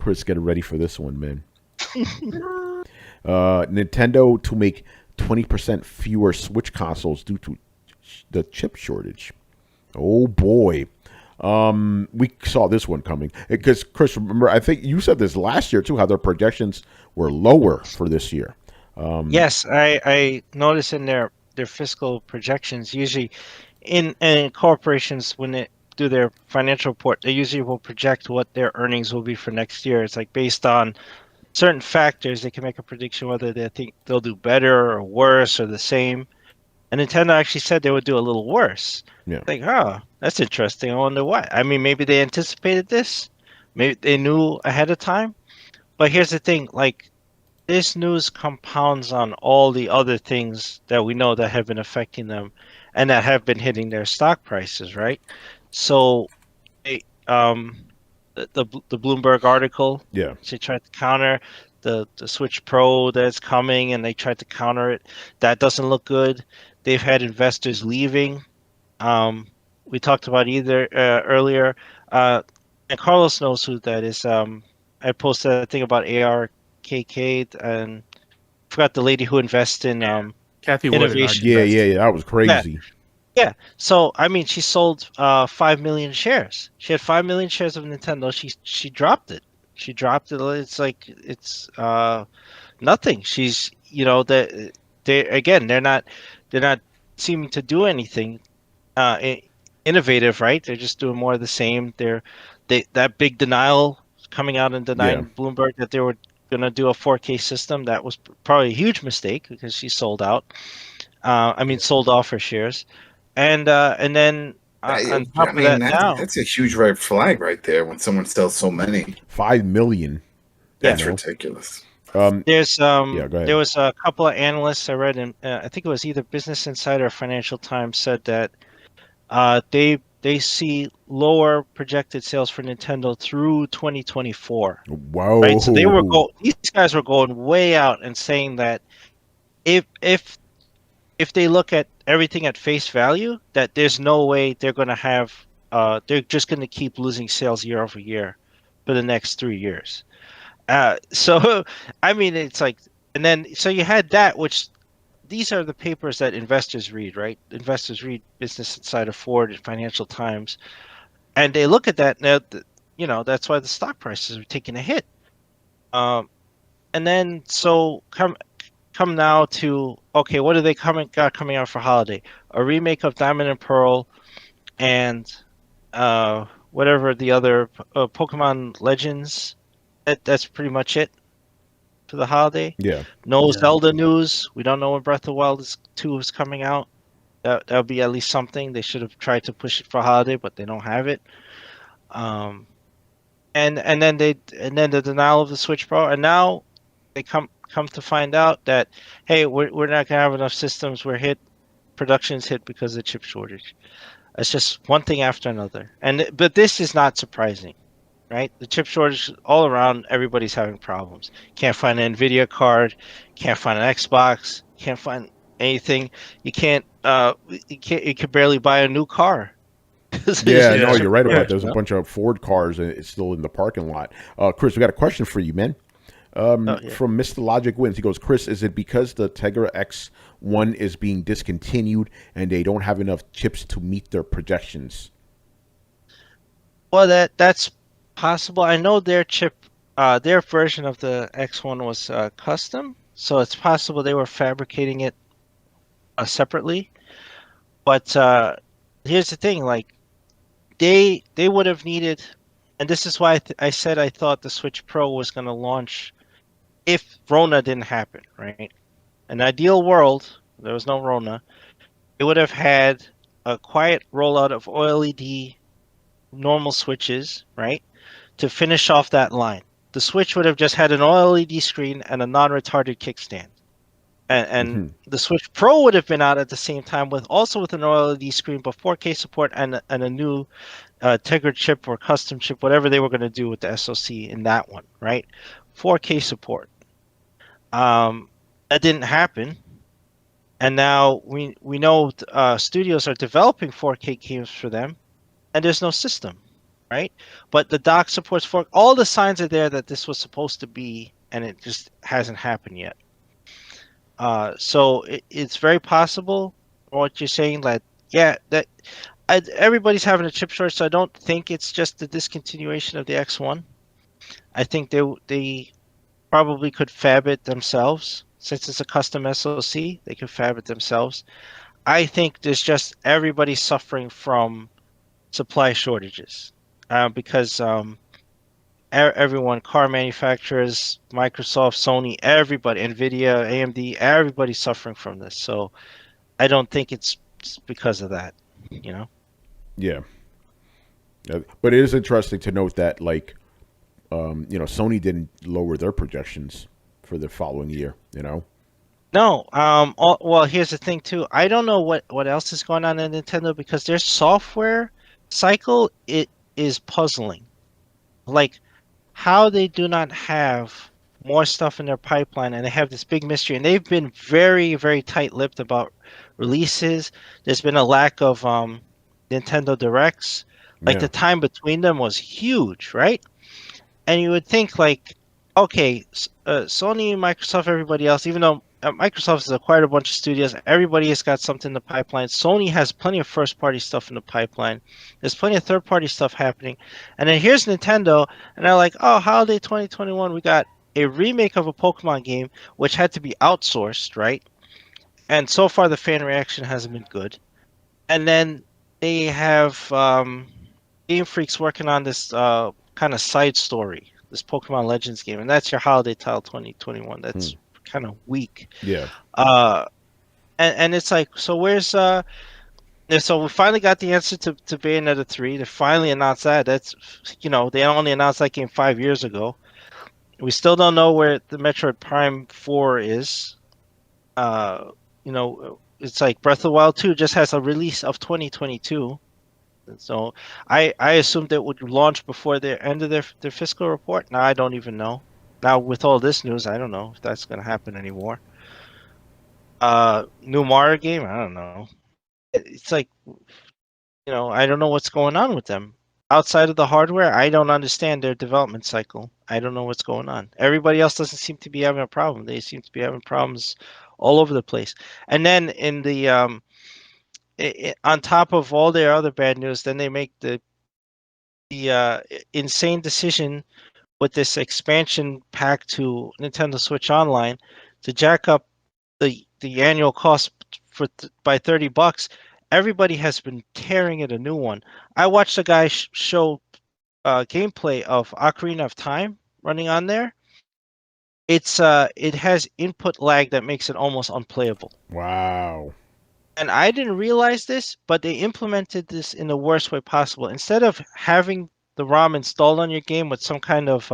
Chris, get ready for this one, man. Nintendo to make 20% fewer Switch consoles due to the chip shortage. Oh boy. We saw this one coming because Chris, remember, I think you said this last year too, how their projections were lower for this year. Yes, I notice in their fiscal projections, usually in corporations when they do their financial report, they usually will project what their earnings will be for next year. It's like based on certain factors, they can make a prediction whether they think they'll do better or worse or the same. And Nintendo actually said they would do a little worse. Yeah. Like, oh, that's interesting. I wonder why. I mean, maybe they anticipated this. Maybe they knew ahead of time. But here's the thing, like this news compounds on all the other things that we know that have been affecting them and that have been hitting their stock prices, right? So, they, the Bloomberg article, Yeah. they tried to counter the Switch Pro that's coming, and they tried to counter it. That doesn't look good. They've had investors leaving. Um, we talked about either earlier, and Carlos knows who that is. I posted a thing about ARKK and forgot the lady who invests in Kathy Wood and innovation. Yeah, Invest. yeah, yeah. That was Yeah, crazy. yeah. So I mean, she sold 5 million shares. She had 5 million shares of Nintendo. She dropped it. She dropped it. It's like it's nothing. She's they again they're not seeming to do anything innovative, right? They're just doing more of the same. That big denial coming out and Yeah. denying Bloomberg that they were gonna do a 4K system. That was probably a huge mistake because she sold out. I mean, sold off her shares, and then on top I of mean, that now, that's a huge red flag right there when someone sells so many. 5 million. yeah, That's know? ridiculous. there's Yeah, go there ahead. was a couple of analysts I read in I think it was either Business Insider or Financial Times said that they see lower projected sales for Nintendo through 2024, right? So Whoa. these guys were going way out and saying that if if if they look at everything at face value, that there's no way they're going to have they're just going to keep losing sales year over year for the next 3 years. So I mean, it's like, and then so you had that, which these are the papers that investors read, right? Investors read Business Insider, Ford, and Financial Times, and they look at that. Now, that's why the stock prices are taking a hit. Um, and then so come now to, okay, what are they coming out for holiday? A remake of Diamond and Pearl and whatever the other Pokemon Legends. That's pretty much it for the holiday. Yeah. No Yeah. Zelda news. We don't know when Breath of the Wild 2 is coming out. That would be at least something. They should have tried to push it for holiday, but they don't have it. Um, and then the denial of the Switch Pro, and now they come to find out that, hey, we're not gonna have enough systems. Production's hit because of the chip shortage. It's just one thing after another, but this is not surprising, right? The chip shortage all around, everybody's having problems. Can't find an Nvidia card, can't find an Xbox, can't find anything. You can't you can barely buy a new car. Yeah, Yeah. no, you're right Yeah. about that. There's a bunch of Ford cars and it's still in the parking lot. Chris, we got a question for you, man. Oh yeah. From Mr. Logic Wins, he goes, Chris, is it because the Tegra X1 is being discontinued and they don't have enough chips to meet their projections? Well, that's possible. I know their version of the X1 was custom, so it's possible they were fabricating it separately. But here's the thing: like they would have needed, and this is why I said I thought the Switch Pro was going to launch if Rona didn't happen, right? An ideal world, there was no Rona. It would have had a quiet rollout of OLED normal switches, right? To finish off that line. The Switch would have just had an OLED screen and a non-retarded kickstand. And Hmm. the Switch Pro would have been out at the same time with an OLED screen, but 4K support and a new Tegra chip or custom chip, whatever they were going to do with the SoC in that one, right? 4K support. That didn't happen, and now we know studios are developing 4K games for them, and there's no system. right? But the dock supports fork. All the signs are there that this was supposed to be, and it just hasn't happened yet. So it's very possible what you're saying that yeah that everybody's having a chip shortage. So I don't think it's just the discontinuation of the X1. I think they probably could fab it themselves since it's a custom SoC. They could fab it themselves. I think there's just everybody suffering from supply shortages because everyone, car manufacturers, Microsoft, Sony, everybody, Nvidia, AMD, everybody's suffering from this. So I don't think it's because of that, you know. Yeah. But it is interesting to note that, like, Sony didn't lower their projections for the following year. No, well, here's the thing too. I don't know what else is going on in Nintendo because their software cycle it is puzzling. Like how they do not have more stuff in their pipeline and they have this big mystery and they've been very, very tight-lipped about releases. There's been a lack of Nintendo Directs. Like Yeah. the time between them was huge, right? And you would think like, okay, Sony, Microsoft, everybody else, even though Microsoft has acquired a bunch of studios, everybody has got something in the pipeline. Sony has plenty of first-party stuff in the pipeline. There's plenty of third-party stuff happening. And then here's Nintendo, and they're like, oh, holiday 2021, we got a remake of a Pokemon game, which had to be outsourced, right? And so far, the fan reaction hasn't been good. And then they have Game Freak's working on this kind of side story, this Pokemon Legends game, and that's your holiday title 2021. That's kind of weak. Yeah. And it's like, so where's so we finally got the answer to Bayonetta 3. They finally announced that. That's they only announced that game 5 years ago. We still don't know where the Metroid Prime 4 is. It's like Breath of the Wild 2 just has a release of 2022. So I assumed it would launch before the end of their fiscal report. Now I don't even know. Now with all this news, I don't know if that's going to happen anymore. New Mario game, I don't know. It's like, I don't know what's going on with them. Outside of the hardware, I don't understand their development cycle. I don't know what's going on. Everybody else doesn't seem to be having a problem. They seem to be having problems all over the place. And then in the on top of all their other bad news, then they make the insane decision with this expansion pack to Nintendo Switch Online to jack up the annual cost by $30. Everybody has been tearing it a new one. I watched a guy show gameplay of Ocarina of Time running on there. It has input lag that makes it almost unplayable. Wow. And I didn't realize this, but they implemented this in the worst way possible. Instead of having the ROM installed on your game with some kind of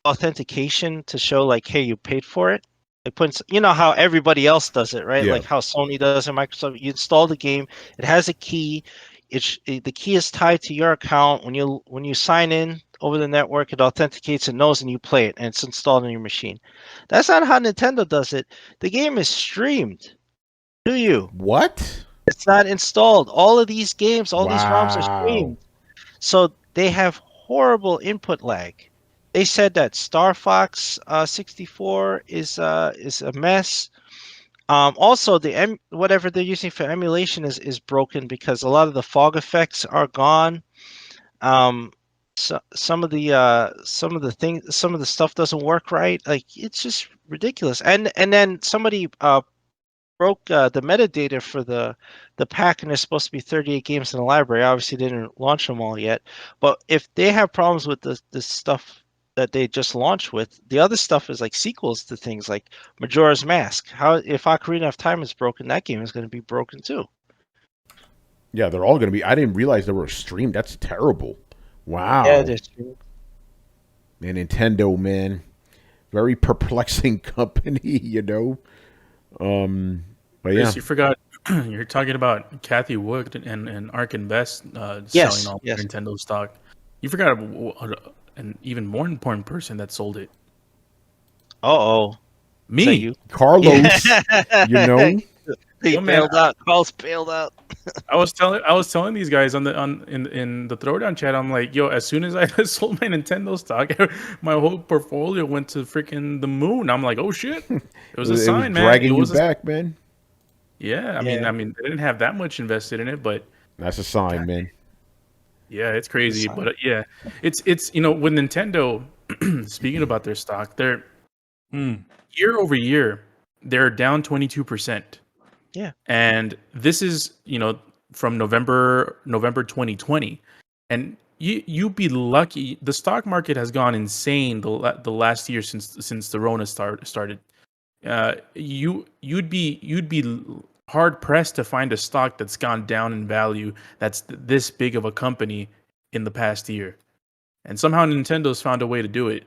authentication to show like, hey, you paid for it. It puts, how everybody else does it, right? Yeah. Like how Sony does and Microsoft. You install the game, it has a key. The key is tied to your account. When you sign in over the network, it authenticates and knows, and you play it, and it's installed on your machine. That's not how Nintendo does it. The game is streamed to you. What? It's not installed. All of these games, all these ROMs are Wow. streamed. So they have horrible input lag. They said that Star Fox 64 is a mess. Also, whatever they're using for emulation is broken because a lot of the fog effects are gone. So some of the stuff doesn't work right. Like it's just ridiculous. And then somebody broke the metadata for the pack, and there's supposed to be 38 games in the library. Obviously, they didn't launch them all yet. But if they have problems with the stuff that they just launched with, the other stuff is like sequels to things like Majora's Mask. If Ocarina of Time is broken, that game is going to be broken too. Yeah, they're all going to be. I didn't realize they were streamed. That's terrible. Wow. Yeah, that's true. Man, Nintendo, man. Very perplexing company, But yeah. Chris, you forgot you're talking about Kathy Wood and Ark Invest Yes, selling all yes. Nintendo stock. You forgot an even more important person that sold it. Uh-oh. Me. Is that you? Carlos, He Well, man, bailed out. Carl's bailed out. I was telling these guys in the Throwdown chat. I'm like, yo, as soon as I sold my Nintendo stock, my whole portfolio went to freaking the moon. I'm like, oh shit, it was a It was sign, man. It dragging you was back, man. yeah. Yeah. I mean, they didn't have that much invested in it, but That's a sign, man. yeah, it's crazy. But yeah, it's with Nintendo. Speaking about their stock, they're year over year, they're down 22%. Yeah. And this is, from November 2020. And you'd be lucky. The stock market has gone insane the last year since the Rona started. You'd be hard pressed to find a stock that's gone down in value that's this big of a company in the past year. And somehow Nintendo's found a way to do it,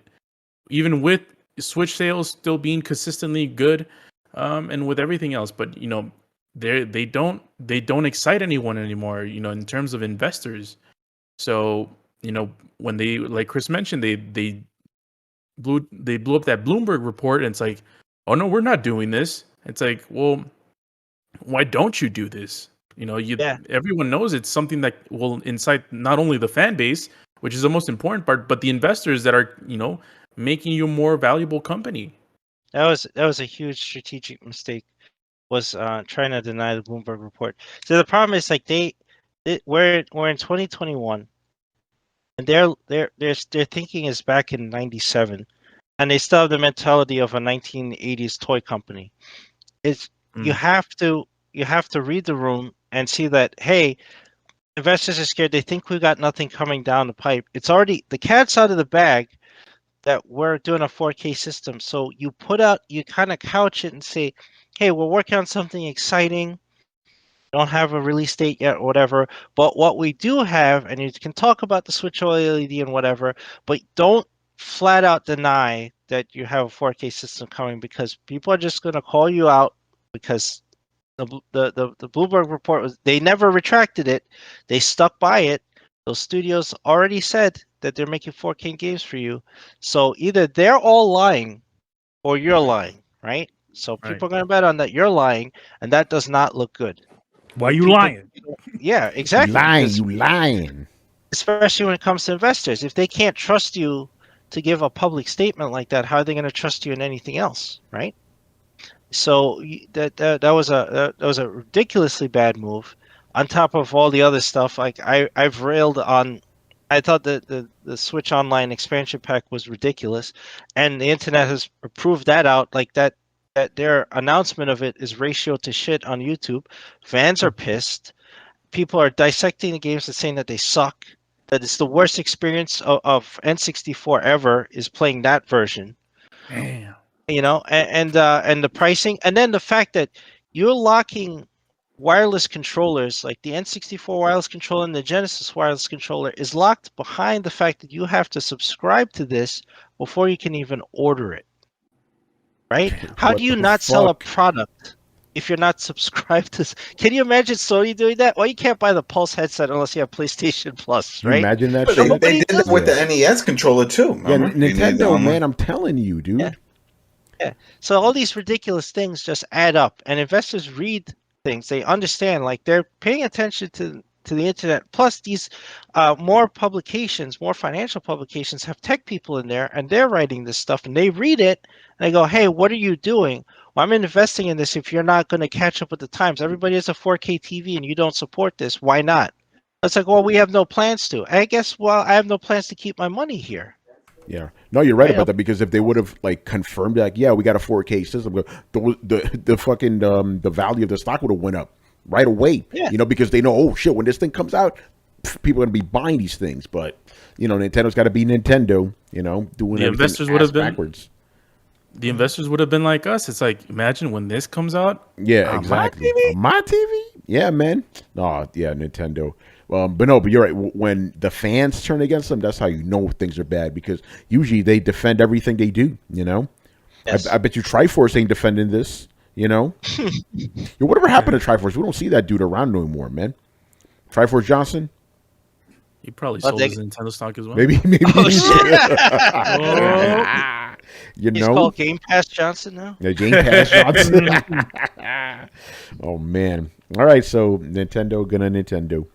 even with Switch sales still being consistently good, and with everything else. But they don't excite anyone anymore. In terms of investors. So when they, like Chris mentioned, they blew up that Bloomberg report, and it's like, oh no, we're not doing this. It's like, well, why don't you do this? Everyone knows it's something that will incite not only the fan base, which is the most important part, but the investors that are, making you a more valuable company. That was a huge strategic mistake. Was trying to deny the Bloomberg report. So the problem is like we're in 2021, and their thinking is back in '97, and they still have the mentality of a 1980s toy company. It's you have to read the room and see that, hey, investors are scared. They think we got nothing coming down the pipe. It's already, the cat's out of the bag that we're doing a 4K system. So you kind of couch it and say, hey, we're working on something exciting. Don't have a release date yet or whatever. But what we do have, and you can talk about the Switch OLED and whatever, but don't flat out deny that you have a 4K system coming, because people are just going to call you out, because the Bloomberg report was, they never retracted it. They stuck by it. Those studios already said that they're making 4K games for you. So either they're all lying or you're lying, right? So people are going to bet on that you're lying, and that does not look good. Why you lying? Yeah, exactly. You lying. Especially when it comes to investors. If they can't trust you to give a public statement like that, how are they going to trust you in anything else, right? So that was a ridiculously bad move. On top of all the other stuff, like I've railed on. I thought that the Switch Online expansion pack was ridiculous, and the internet has proved that out. Like that their announcement of it is ratio to shit on YouTube. Fans are pissed. People are dissecting the games and saying that they suck. That it's the worst experience of N64 ever is playing that version. Damn. And the pricing, and then the fact that you're locking wireless controllers, like the N64 wireless controller and the Genesis wireless controller is locked behind the fact that you have to subscribe to this before you can even order it. Right? How do you not sell a product if you're not subscribed to? Can you imagine Sony doing that? Well, you can't buy the Pulse headset unless you have PlayStation Plus, right? You imagine that But shit? they did that with the NES controller too. Yeah, Remember? Nintendo, man, I'm telling you, dude. Yeah. Yeah. So all these ridiculous things just add up, and investors read things. They understand, like they're paying attention to the internet. Plus, these more publications, more financial publications, have tech people in there, and they're writing this stuff, and they read it, and they go, "Hey, what are you doing? Well, I'm investing in this. If you're not going to catch up with the times, everybody has a 4K TV, and you don't support this. Why not?" It's like, well, we have no plans to. I guess, well, I have no plans to keep my money here. Yeah, no, you're right about that, because if they would have like confirmed, like, yeah, we got a 4K system, the fucking the value of the stock would have went up right away. Yeah. Because they know, oh shit, when this thing comes out, people are gonna be buying these things. But Nintendo's got to be Nintendo. Doing The investors would have been backwards. The investors would have been like us. It's like, imagine when this comes out. Yeah, exactly. My TV? Yeah, man. Oh, yeah, Nintendo. But you're right. When the fans turn against them, that's how you know things are bad, because usually they defend everything they do. Yes. I bet you Triforce ain't defending this. Whatever happened to Triforce? We don't see that dude around anymore, man. Triforce Johnson. He probably sold his Nintendo stock as well. Maybe. Oh, shit. You He's know, called Game Pass Johnson now. yeah, Game Pass Johnson. Oh man! All right, so Nintendo gonna Nintendo.